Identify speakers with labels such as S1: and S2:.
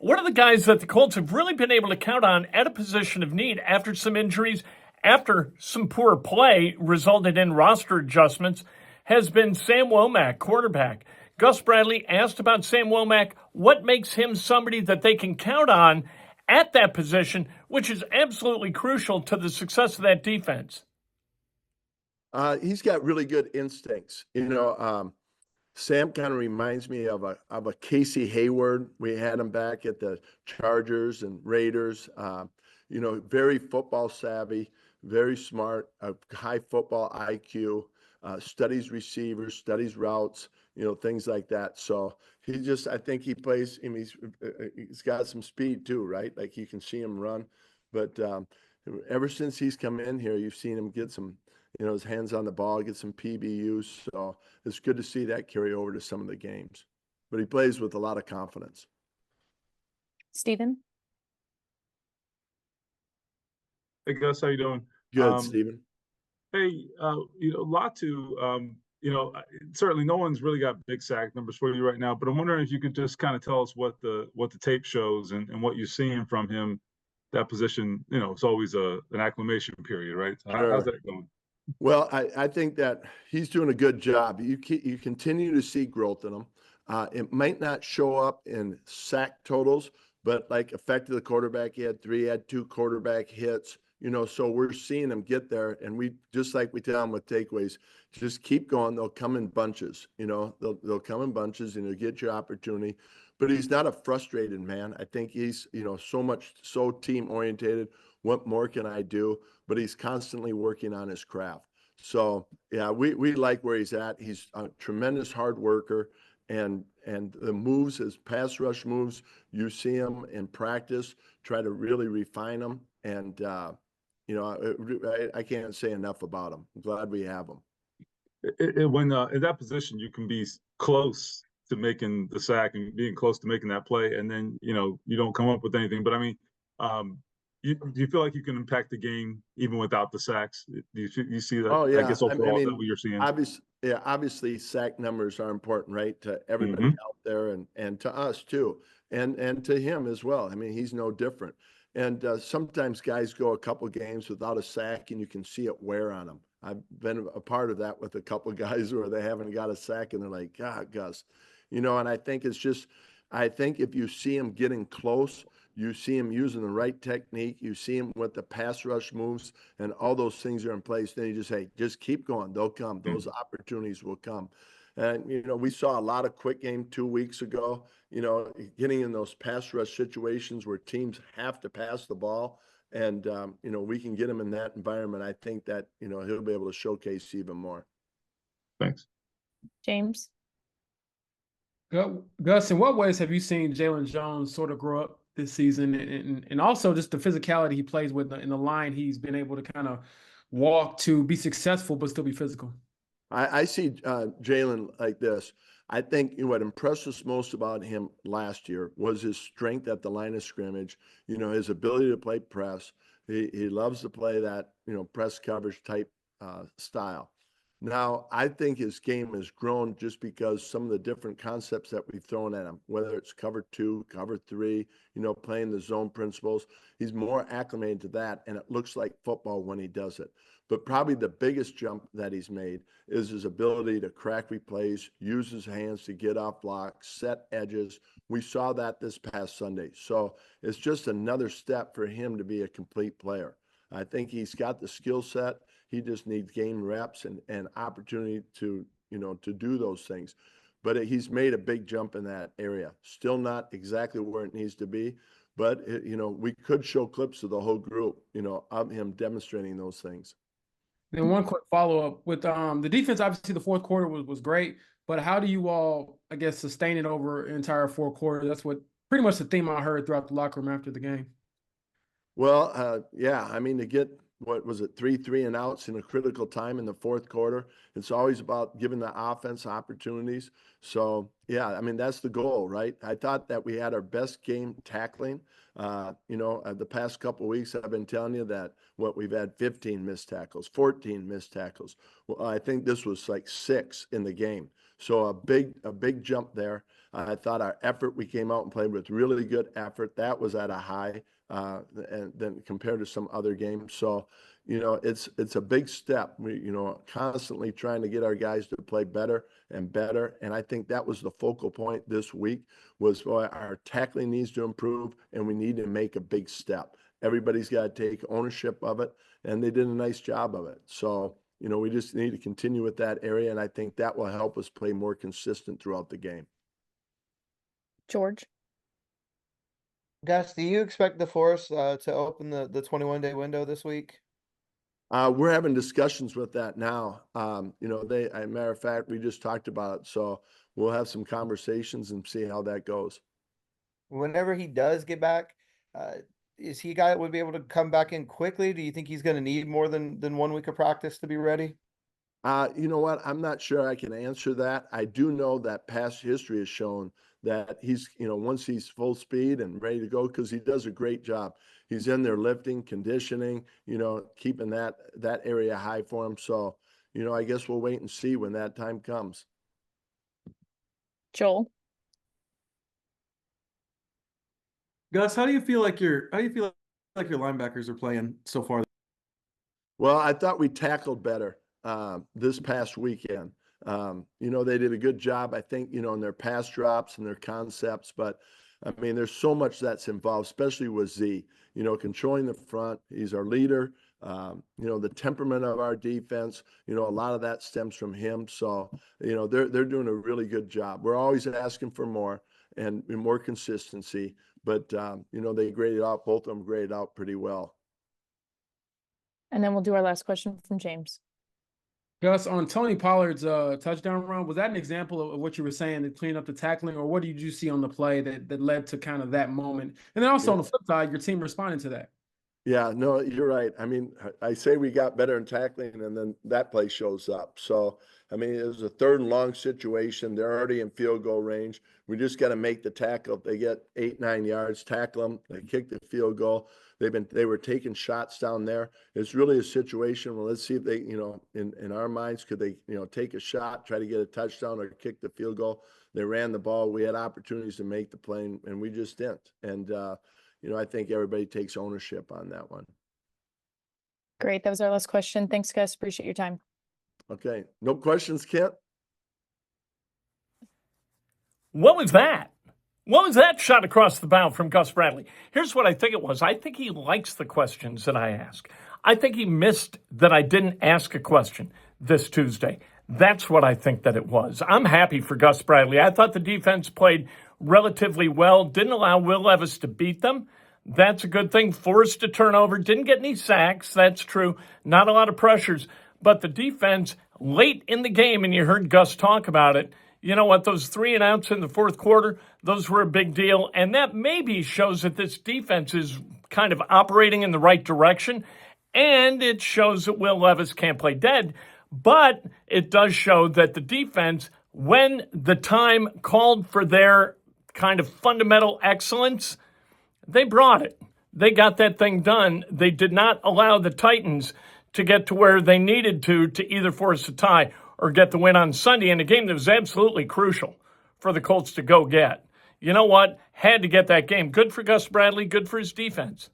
S1: one of the guys that the Colts have really been able to count on at a position of need after some injuries, after some poor play resulted in roster adjustments, has been Sam Womack, quarterback. Gus Bradley asked about Sam Womack, what makes him somebody that they can count on at that position, which is absolutely crucial to the success of that defense.
S2: He's got really good instincts. Sam kind of reminds me of a Casey Hayward. We had him back at the Chargers and Raiders. Very football savvy, very smart, a high football IQ, studies receivers, studies routes, things like that. So I think he plays. I mean, he's got some speed too, right? Like you can see him run. But ever since he's come in here, you've seen him get some, his hands on the ball, get some PBUs. So it's good to see that carry over to some of the games. But he plays with a lot of confidence.
S3: Stephen?
S4: Hey, Gus, how you doing?
S2: Good, Stephen.
S4: Hey, a lot to, certainly no one's really got big sack numbers for you right now, but I'm wondering if you could just kind of tell us what the tape shows and what you're seeing from him. That position, it's always an acclimation period, right? So
S2: Sure.
S4: How's that going?
S2: Well, I think that he's doing a good job. You continue to see growth in him. It might not show up in sack totals, but like effective the quarterback, he had 2 quarterback hits. So we're seeing him get there, and we just like we tell him with takeaways, just keep going. They'll come in bunches. They'll come in bunches, and you'll get your opportunity. But he's not a frustrated man. I think he's so team orientated. What more can I do? But he's constantly working on his craft. So yeah, we like where he's at. He's a tremendous hard worker, and the moves, his pass rush moves, you see him in practice. Try to really refine them, and I can't say enough about him. I'm glad we have him.
S4: When in that position, you can be close to making the sack and being close to making that play, and then you don't come up with anything. But I mean, do you feel like you can impact the game even without the sacks? Do you see that?
S2: Oh yeah,
S4: I guess overall,
S2: I mean,
S4: that what you're seeing.
S2: Obviously, sack numbers are important, right, to everybody out there, and to us too, and to him as well. I mean, he's no different. And sometimes guys go a couple games without a sack, and you can see it wear on them. I've been a part of that with a couple of guys where they haven't got a sack, and they're like, God, Gus, and I think I think if you see him getting close, you see him using the right technique, you see him with the pass rush moves, and all those things are in place. Then you just say, just keep going. They'll come. Those opportunities will come. And, we saw a lot of quick game 2 weeks ago, getting in those pass rush situations where teams have to pass the ball. And, we can get him in that environment. I think that, he'll be able to showcase even more.
S4: Thanks.
S3: James?
S5: Gus, in what ways have you seen Jaylon Jones sort of grow up this season, and also just the physicality he plays with in the line he's been able to kind of walk to be successful but still be physical?
S2: I see Jaylon like this. I think what impressed us most about him last year was his strength at the line of scrimmage, his ability to play press. He loves to play that, press coverage type style. Now, I think his game has grown just because some of the different concepts that we've thrown at him, whether it's cover 2, cover 3, playing the zone principles, he's more acclimated to that, and it looks like football when he does it. But probably the biggest jump that he's made is his ability to crack replays, use his hands to get off blocks, set edges. We saw that this past Sunday. So it's just another step for him to be a complete player. I think he's got the skill set. He just needs game reps and opportunity to do those things. But he's made a big jump in that area. Still not exactly where it needs to be, but we could show clips of the whole group, of him demonstrating those things.
S5: Then one quick follow-up with the defense. Obviously, the fourth quarter was great, but how do you all, I guess, sustain it over an entire fourth quarter? That's what pretty much the theme I heard throughout the locker room after the game.
S2: Well, yeah, I mean, to get, 3 and outs in a critical time in the fourth quarter, it's always about giving the offense opportunities. So, yeah, I mean, that's the goal, right? I thought that we had our best game tackling. The past couple of weeks, I've been telling you that we've had 15 missed tackles, 14 missed tackles. Well, I think this was like 6 in the game. So a big jump there. I thought our effort, we came out and played with really good effort. That was at a high, and then compared to some other games. So, it's a big step. We, constantly trying to get our guys to play better and better. And I think that was the focal point this week was, boy, our tackling needs to improve and we need to make a big step. Everybody's got to take ownership of it, and they did a nice job of it. So, we just need to continue with that area, and I think that will help us play more consistent throughout the game.
S3: George.
S6: Gus, do you expect the Force to open the 21-day window this week?
S2: We're having discussions with that now. As a matter of fact, we just talked about it. So we'll have some conversations and see how that goes.
S6: Whenever he does get back, is he a guy that would be able to come back in quickly? Do you think he's going to need more than 1 week of practice to be ready?
S2: You know what? I'm not sure I can answer that. I do know that past history has shown that he's, once he's full speed and ready to go, because he does a great job. He's in there lifting, conditioning, keeping that area high for him. So, I guess we'll wait and see when that time comes.
S3: Joel.
S7: Gus, how do you feel like your linebackers are playing so far?
S2: Well, I thought we tackled better this past weekend. They did a good job, I think, in their pass drops and their concepts. But, there's so much that's involved, especially with Z, controlling the front. He's our leader. The temperament of our defense, a lot of that stems from him. So, they're doing a really good job. We're always asking for more and more consistency. But, they graded out, both of them graded out pretty well.
S3: And then we'll do our last question from James.
S5: Gus, on Tony Pollard's touchdown run, was that an example of what you were saying, to clean up the tackling, or what did you see on the play that led to kind of that moment? And then also on the flip side, your team responding to that.
S2: Yeah, no, you're right. I say we got better in tackling, and then that play shows up. So, it was a 3rd and long situation. They're already in field goal range. We just got to make the tackle. If they get 8-9 yards, tackle them. They kick the field goal. They were taking shots down there. It's really a situation. Well, let's see if they, in our minds, could they, take a shot, try to get a touchdown or kick the field goal. They ran the ball. We had opportunities to make the play, and we just didn't. And, I think everybody takes ownership on that one.
S3: Great. That was our last question. Thanks, Gus. Appreciate your time.
S2: Okay. No questions, Kent?
S1: What was that? What was that shot across the bow from Gus Bradley? Here's what I think it was. I think he likes the questions that I ask. I think he missed that I didn't ask a question this Tuesday. That's what I think that it was. I'm happy for Gus Bradley. I thought the defense played relatively well, didn't allow Will Levis to beat them. That's a good thing. Forced a turnover, didn't get any sacks. That's true. Not a lot of pressures. But the defense late in the game, and you heard Gus talk about it, you know what, those 3 and outs in the 4th quarter, those were a big deal. And that maybe shows that this defense is kind of operating in the right direction. And it shows that Will Levis can't play dead. But it does show that the defense, when the time called for their kind of fundamental excellence, they brought it. They got that thing done. They did not allow the Titans to get to where they needed to either force a tie or get the win on Sunday in a game that was absolutely crucial for the Colts to go get. You know what? Had to get that game. Good for Gus Bradley. Good for his defense.